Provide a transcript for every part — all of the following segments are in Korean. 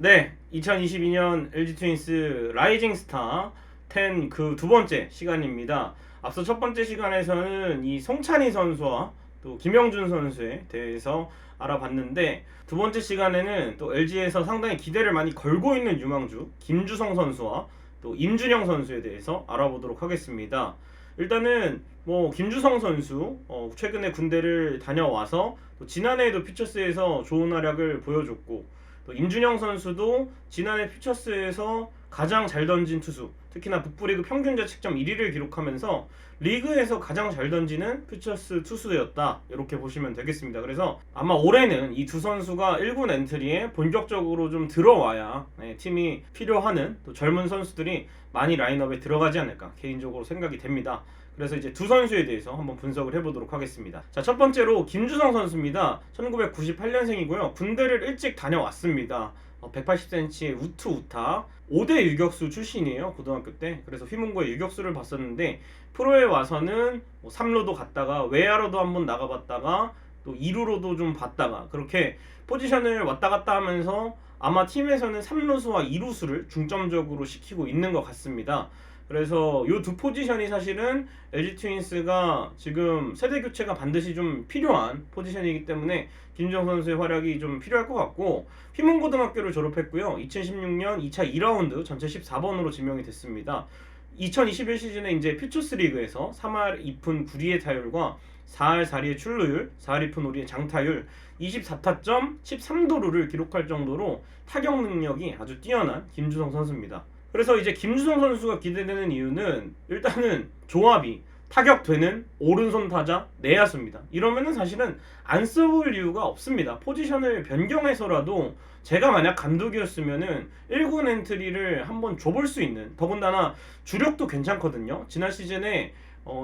네, 2022년 LG 트윈스 라이징 스타 10 그 두 번째 시간입니다. 앞서 첫 번째 시간에서는 이 송찬희 선수와 또 김영준 선수에 대해서 알아봤는데, 두 번째 시간에는 또 LG에서 상당히 기대를 많이 걸고 있는 유망주 김주성 선수와 또 임준영 선수에 대해서 알아보도록 하겠습니다. 일단은 뭐 김주성 선수 최근에 군대를 다녀와서 또 지난해에도 퓨처스에서 좋은 활약을 보여줬고, 또 임준영 선수도 지난해 퓨처스에서 가장 잘 던진 투수, 특히나 북부리그 평균 자책점 1위를 기록하면서 리그에서 가장 잘 던지는 퓨처스 투수였다, 이렇게 보시면 되겠습니다. 그래서 아마 올해는 이 두 선수가 1군 엔트리에 본격적으로 좀 들어와야 팀이 필요하는 또 젊은 선수들이 많이 라인업에 들어가지 않을까 개인적으로 생각이 됩니다. 그래서 이제 두 선수에 대해서 한번 분석을 해보도록 하겠습니다. 자, 첫 번째로 김주성 선수입니다. 1998년생이고요. 군대를 일찍 다녀왔습니다. 180cm의 우투 우타 5대 유격수 출신이에요, 고등학교 때. 그래서 휘문고의 유격수를 봤었는데, 프로에 와서는 3루도 갔다가 외야로도 한번 나가봤다가 또 2루로도 좀 봤다가, 그렇게 포지션을 왔다 갔다 하면서 아마 팀에서는 3루수와 2루수를 중점적으로 시키고 있는 것 같습니다. 그래서 이 두 포지션이 사실은 LG 트윈스가 지금 세대 교체가 반드시 좀 필요한 포지션이기 때문에 김주성 선수의 활약이 좀 필요할 것 같고, 휘문고등학교를 졸업했고요. 2016년 2차 2라운드 전체 14번으로 지명이 됐습니다. 2021 시즌에 이제 퓨처스 리그에서 3할 2푼 9리의 타율과 4할 4리의 출루율, 4할 2푼 5리의 장타율, 24타점 13도루를 기록할 정도로 타격 능력이 아주 뛰어난 김주성 선수입니다. 그래서 이제 김주성 선수가 기대되는 이유는 일단은 조합이 타격되는 오른손 타자 내야수입니다. 이러면은 사실은 안 써볼 이유가 없습니다. 포지션을 변경해서라도 제가 만약 감독이었으면은 1군 엔트리를 한번 줘볼 수 있는, 더군다나 주력도 괜찮거든요. 지난 시즌에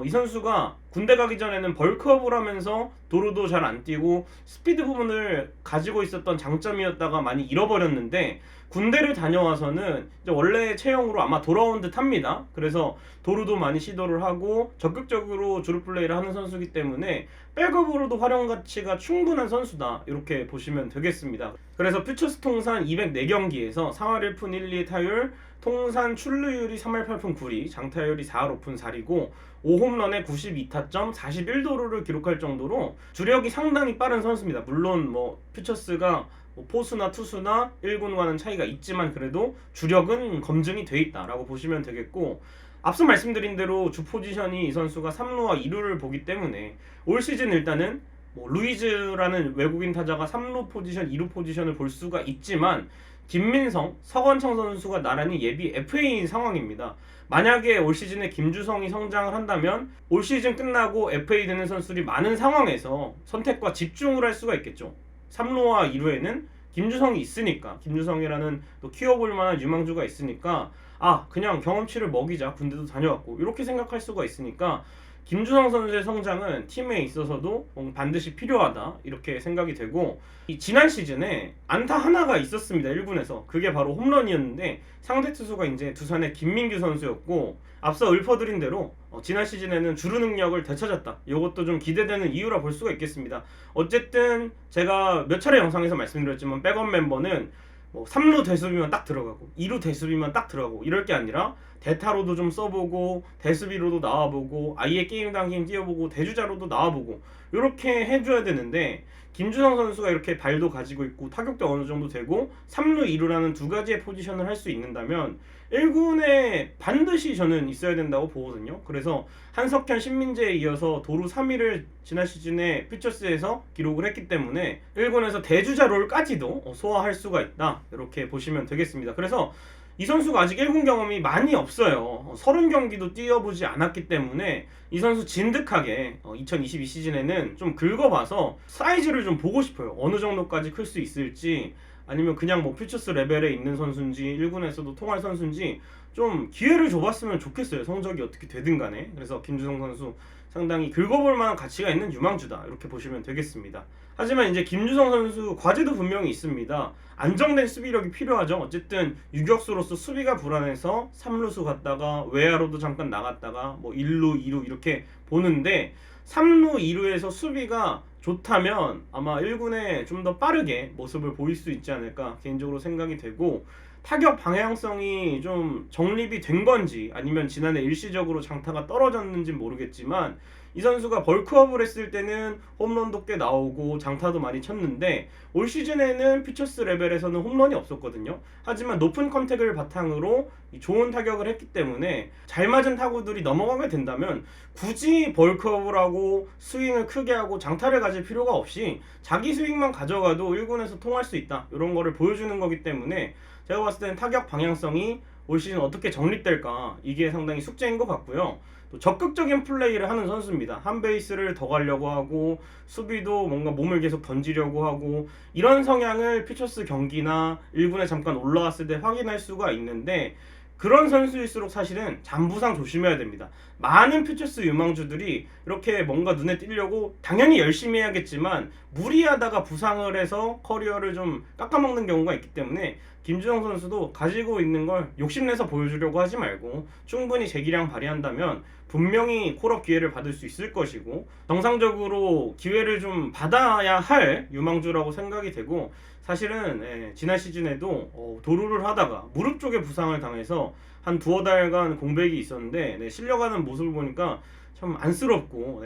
이 선수가 군대 가기 전에는 벌크업을 하면서 도루도 잘 안 뛰고 스피드 부분을 가지고 있었던 장점이었다가 많이 잃어버렸는데, 군대를 다녀와서는 이제 원래 체형으로 아마 돌아온 듯 합니다. 그래서 도루도 많이 시도를 하고 적극적으로 주루 플레이를 하는 선수이기 때문에 백업으로도 활용 가치가 충분한 선수다, 이렇게 보시면 되겠습니다. 그래서 퓨처스 통산 204경기에서 4할 1푼 1리의 타율, 통산 출루율이 3할 8푼 9리, 장타율이 4할 5푼 4리고 5홈런에 92타점 41도루를 기록할 정도로 주력이 상당히 빠른 선수입니다. 물론 뭐 퓨처스가 포수나 투수나 1군과는 차이가 있지만 그래도 주력은 검증이 돼 있다라고 보시면 되겠고, 앞서 말씀드린 대로 주 포지션이 이 선수가 3루와 2루를 보기 때문에 올 시즌 일단은 루이즈라는 외국인 타자가 3루 포지션, 2루 포지션을 볼 수가 있지만 김민성, 서건창 선수가 나란히 예비 FA인 상황입니다. 만약에 올 시즌에 김주성이 성장을 한다면 올 시즌 끝나고 FA 되는 선수들이 많은 상황에서 선택과 집중을 할 수가 있겠죠. 3루와 2루에는 김주성이 있으니까, 김주성이라는 또 키워볼 만한 유망주가 있으니까 그냥 경험치를 먹이자, 군대도 다녀왔고, 이렇게 생각할 수가 있으니까 김주성 선수의 성장은 팀에 있어서도 반드시 필요하다, 이렇게 생각이 되고, 지난 시즌에 안타 하나가 있었습니다, 1군에서. 그게 바로 홈런이었는데 상대 투수가 이제 두산의 김민규 선수였고, 앞서 읊어드린 대로 지난 시즌에는 주루 능력을 되찾았다, 이것도 좀 기대되는 이유라 볼 수가 있겠습니다. 어쨌든 제가 몇 차례 영상에서 말씀드렸지만 백업 멤버는 3루 대수비만 딱 들어가고 2루 대수비만 딱 들어가고 이럴 게 아니라 대타로도 좀 써보고 대수비로도 나와보고 아예 게임당 게임 뛰어보고 대주자로도 나와보고 이렇게 해줘야 되는데, 김주성 선수가 이렇게 발도 가지고 있고 타격도 어느 정도 되고 3루 2루라는 두 가지의 포지션을 할 수 있는다면 1군에 반드시 저는 있어야 된다고 보거든요. 그래서 한석현, 신민재에 이어서 도루 3위를 지난 시즌에 퓨처스에서 기록을 했기 때문에 1군에서 대주자 롤까지도 소화할 수가 있다, 이렇게 보시면 되겠습니다. 그래서 이 선수가 아직 1군 경험이 많이 없어요. 30경기도 뛰어보지 않았기 때문에 이 선수 진득하게 2022 시즌에는 좀 긁어봐서 사이즈를 좀 보고 싶어요. 어느 정도까지 클 수 있을지, 아니면 그냥 퓨처스 레벨에 있는 선수인지 1군에서도 통할 선수인지 좀 기회를 줘봤으면 좋겠어요. 성적이 어떻게 되든 간에. 그래서 김주성 선수 상당히 긁어볼 만한 가치가 있는 유망주다, 이렇게 보시면 되겠습니다. 하지만 이제 김주성 선수 과제도 분명히 있습니다. 안정된 수비력이 필요하죠. 어쨌든 유격수로서 수비가 불안해서 3루수 갔다가 외야로도 잠깐 나갔다가 1루, 2루 이렇게 보는데 3루, 2루에서 수비가 좋다면 아마 1군에 좀 더 빠르게 모습을 보일 수 있지 않을까 개인적으로 생각이 되고, 타격 방향성이 좀 정립이 된 건지 아니면 지난해 일시적으로 장타가 떨어졌는지 모르겠지만, 이 선수가 벌크업을 했을 때는 홈런도 꽤 나오고 장타도 많이 쳤는데 올 시즌에는 피처스 레벨에서는 홈런이 없었거든요. 하지만 높은 컨택을 바탕으로 좋은 타격을 했기 때문에 잘 맞은 타구들이 넘어가게 된다면 굳이 벌크업을 하고 스윙을 크게 하고 장타를 가질 필요가 없이 자기 스윙만 가져가도 1군에서 통할 수 있다, 이런 거를 보여주는 거기 때문에 제가 봤을 때는 타격 방향성이 올 시즌 어떻게 정립될까, 이게 상당히 숙제인 것 같고요. 또 적극적인 플레이를 하는 선수입니다. 한 베이스를 더 가려고 하고 수비도 뭔가 몸을 계속 던지려고 하고, 이런 성향을 피처스 경기나 1군에 잠깐 올라왔을 때 확인할 수가 있는데, 그런 선수일수록 사실은 잔부상 조심해야 됩니다. 많은 퓨처스 유망주들이 이렇게 뭔가 눈에 띄려고 당연히 열심히 해야겠지만 무리하다가 부상을 해서 커리어를 좀 깎아먹는 경우가 있기 때문에, 김주성 선수도 가지고 있는 걸 욕심내서 보여주려고 하지 말고 충분히 재기량 발휘한다면 분명히 콜업 기회를 받을 수 있을 것이고, 정상적으로 기회를 좀 받아야 할 유망주라고 생각이 되고, 사실은 지난 시즌에도 도루를 하다가 무릎 쪽에 부상을 당해서 한 두어 달간 공백이 있었는데 실려가는 모습을 보니까 참 안쓰럽고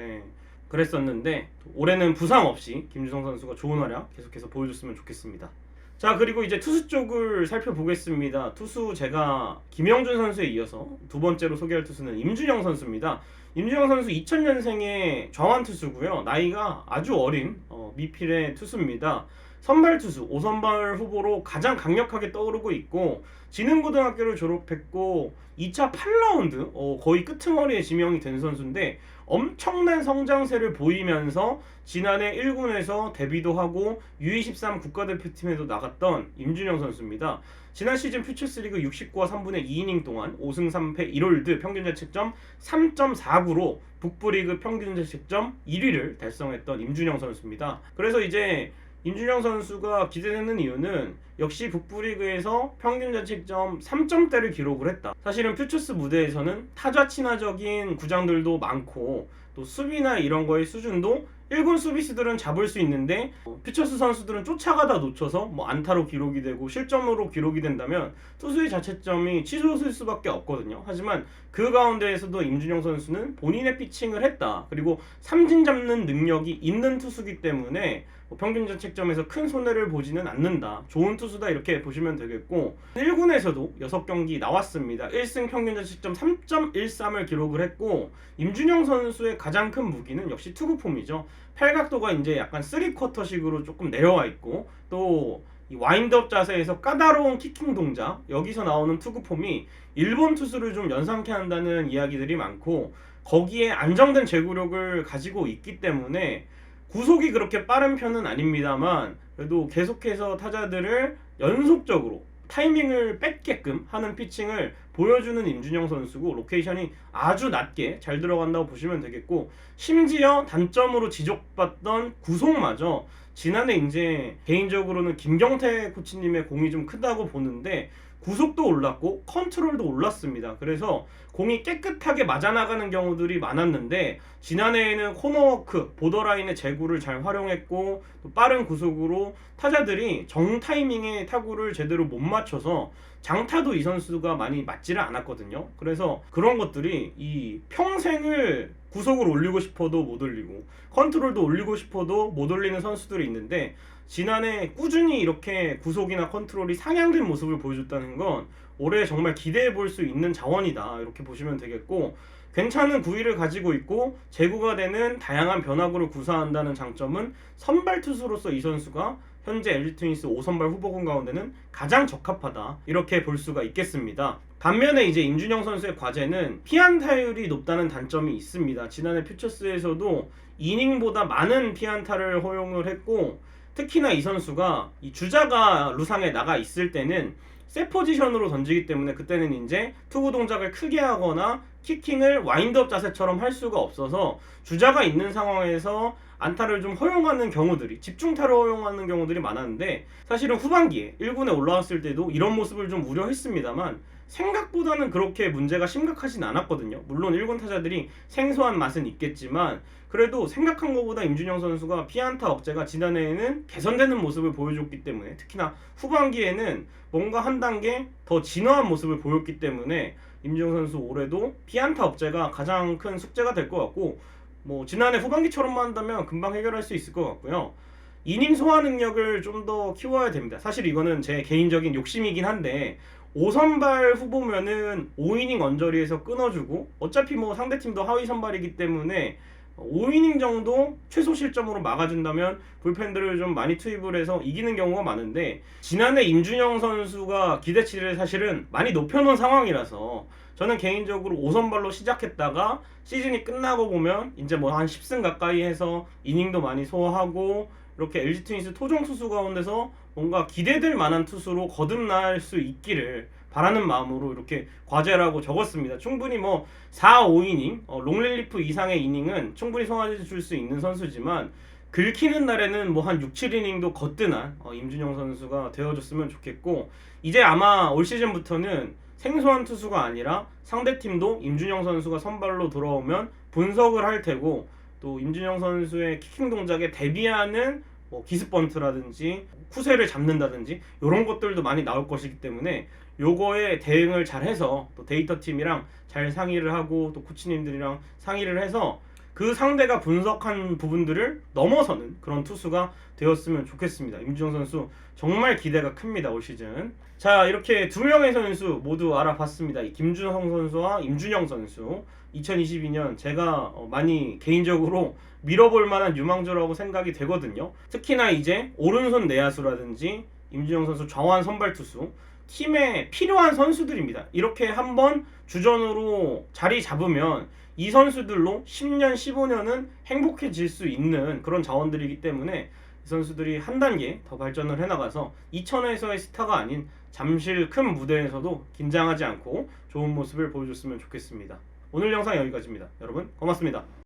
그랬었는데, 올해는 부상 없이 김주성 선수가 좋은 활약 계속해서 보여줬으면 좋겠습니다. 자, 그리고 이제 투수 쪽을 살펴보겠습니다. 투수 제가 김영준 선수에 이어서 두 번째로 소개할 투수는 임준영 선수입니다. 임준영 선수 2000년생의 좌완 투수고요. 나이가 아주 어린 미필의 투수입니다. 선발 투수 5선발 후보로 가장 강력하게 떠오르고 있고, 진흥고등학교를 졸업했고 2차 8라운드 거의 끄트머리에 지명이 된 선수인데, 엄청난 성장세를 보이면서 지난해 1군에서 데뷔도 하고 U23 국가대표팀에도 나갔던 임준영 선수입니다. 지난 시즌 퓨처스리그 69와 3분의 2이닝 동안 5승 3패 1홀드 평균 자책점 3.49로 북부리그 평균 자책점 1위를 달성했던 임준영 선수입니다. 그래서 이제 임준영 선수가 기대되는 이유는 역시 북부리그에서 평균 자책점 3점대를 기록을 했다. 사실은 퓨처스 무대에서는 타자 친화적인 구장들도 많고 또 수비나 이런 거의 수준도 1군 수비수들은 잡을 수 있는데 퓨처스 선수들은 쫓아가다 놓쳐서 안타로 기록이 되고 실점으로 기록이 된다면 투수의 자책점이 취소될 수밖에 없거든요. 하지만 그 가운데에서도 임준영 선수는 본인의 피칭을 했다. 그리고 삼진 잡는 능력이 있는 투수기 때문에 평균 자책점에서 큰 손해를 보지는 않는다. 좋은 투수다, 이렇게 보시면 되겠고, 1군에서도 6경기 나왔습니다. 1승 평균 자책점 3.13을 기록을 했고, 임준영 선수의 가장 큰 무기는 역시 투구폼이죠. 팔각도가 이제 약간 3쿼터식으로 조금 내려와 있고, 또 이 와인드업 자세에서 까다로운 키킹 동작, 여기서 나오는 투구폼이 일본 투수를 좀 연상케 한다는 이야기들이 많고, 거기에 안정된 제구력을 가지고 있기 때문에 구속이 그렇게 빠른 편은 아닙니다만 그래도 계속해서 타자들을 연속적으로 타이밍을 뺏게끔 하는 피칭을 보여주는 임준영 선수고, 로케이션이 아주 낮게 잘 들어간다고 보시면 되겠고, 심지어 단점으로 지적받던 구속마저 지난해 이제 개인적으로는 김경태 코치님의 공이 좀 크다고 보는데 구속도 올랐고 컨트롤도 올랐습니다. 그래서 공이 깨끗하게 맞아나가는 경우들이 많았는데, 지난해에는 코너워크, 보더라인의 제구를 잘 활용했고 또 빠른 구속으로 타자들이 정 타이밍에 타구를 제대로 못 맞춰서 장타도 이 선수가 많이 맞지를 않았거든요. 그래서 그런 것들이 이 평생을 구속을 올리고 싶어도 못 올리고 컨트롤도 올리고 싶어도 못 올리는 선수들이 있는데, 지난해 꾸준히 이렇게 구속이나 컨트롤이 상향된 모습을 보여줬다는 건 올해 정말 기대해 볼 수 있는 자원이다, 이렇게 보시면 되겠고, 괜찮은 구위를 가지고 있고 제구가 되는 다양한 변화구를 구사한다는 장점은 선발 투수로서 이 선수가 현재 LG 트윈스 5선발 후보군 가운데는 가장 적합하다, 이렇게 볼 수가 있겠습니다. 반면에 이제 임준영 선수의 과제는 피안타율이 높다는 단점이 있습니다. 지난해 퓨처스에서도 이닝보다 많은 피안타를 허용을 했고, 특히나 이 선수가 이 주자가 루상에 나가 있을 때는 셋 포지션으로 던지기 때문에 그때는 이제 투구 동작을 크게 하거나 키킹을 와인드업 자세처럼 할 수가 없어서 주자가 있는 상황에서 안타를 좀 허용하는 경우들이, 집중타를 허용하는 경우들이 많았는데, 사실은 후반기에 1군에 올라왔을 때도 이런 모습을 좀 우려했습니다만 생각보다는 그렇게 문제가 심각하진 않았거든요. 물론 1군 타자들이 생소한 맛은 있겠지만 그래도 생각한 것보다 임준영 선수가 피안타 억제가 지난해에는 개선되는 모습을 보여줬기 때문에, 특히나 후반기에는 뭔가 한 단계 더 진화한 모습을 보였기 때문에 임준영 선수 올해도 피안타 억제가 가장 큰 숙제가 될 것 같고, 뭐 지난해 후반기처럼만 한다면 금방 해결할 수 있을 것 같고요. 이닝 소화 능력을 좀 더 키워야 됩니다. 사실 이거는 제 개인적인 욕심이긴 한데, 5선발 후보면은 5이닝 언저리에서 끊어주고, 어차피 뭐 상대팀도 하위 선발이기 때문에 5이닝 정도 최소 실점으로 막아준다면 불펜들을 좀 많이 투입을 해서 이기는 경우가 많은데, 지난해 임준영 선수가 기대치를 사실은 많이 높여놓은 상황이라서 저는 개인적으로 5선발로 시작했다가 시즌이 끝나고 보면 이제 뭐 한 10승 가까이 해서 이닝도 많이 소화하고 이렇게 LG 트윈스 토종 투수 가운데서 뭔가 기대될 만한 투수로 거듭날 수 있기를 바라는 마음으로 이렇게 과제라고 적었습니다. 충분히 뭐 4, 5이닝, 롱릴리프 이상의 이닝은 충분히 소화해 줄 수 있는 선수지만, 긁히는 날에는 뭐 한 6, 7이닝도 거뜬한 임준영 선수가 되어줬으면 좋겠고, 이제 아마 올 시즌부터는 생소한 투수가 아니라 상대팀도 임준영 선수가 선발로 돌아오면 분석을 할 테고, 또 임준영 선수의 키킹 동작에 대비하는 뭐 기습번트라든지 쿠세를 잡는다든지 이런 것들도 많이 나올 것이기 때문에 요거에 대응을 잘 해서 또 데이터 팀이랑 잘 상의를 하고 또 코치님들이랑 상의를 해서 그 상대가 분석한 부분들을 넘어서는 그런 투수가 되었으면 좋겠습니다. 임준영 선수 정말 기대가 큽니다, 올 시즌. 자, 이렇게 두 명의 선수 모두 알아봤습니다. 김준성 선수와 임준영 선수. 2022년 제가 많이 개인적으로 밀어볼 만한 유망주라고 생각이 되거든요. 특히나 이제 오른손 내야수라든지 임준영 선수 좌완 선발 투수, 팀에 필요한 선수들입니다. 이렇게 한번 주전으로 자리 잡으면 이 선수들로 10년, 15년은 행복해질 수 있는 그런 자원들이기 때문에 이 선수들이 한 단계 더 발전을 해나가서 2000에서의 스타가 아닌 잠실 큰 무대에서도 긴장하지 않고 좋은 모습을 보여줬으면 좋겠습니다. 오늘 영상 여기까지입니다. 여러분 고맙습니다.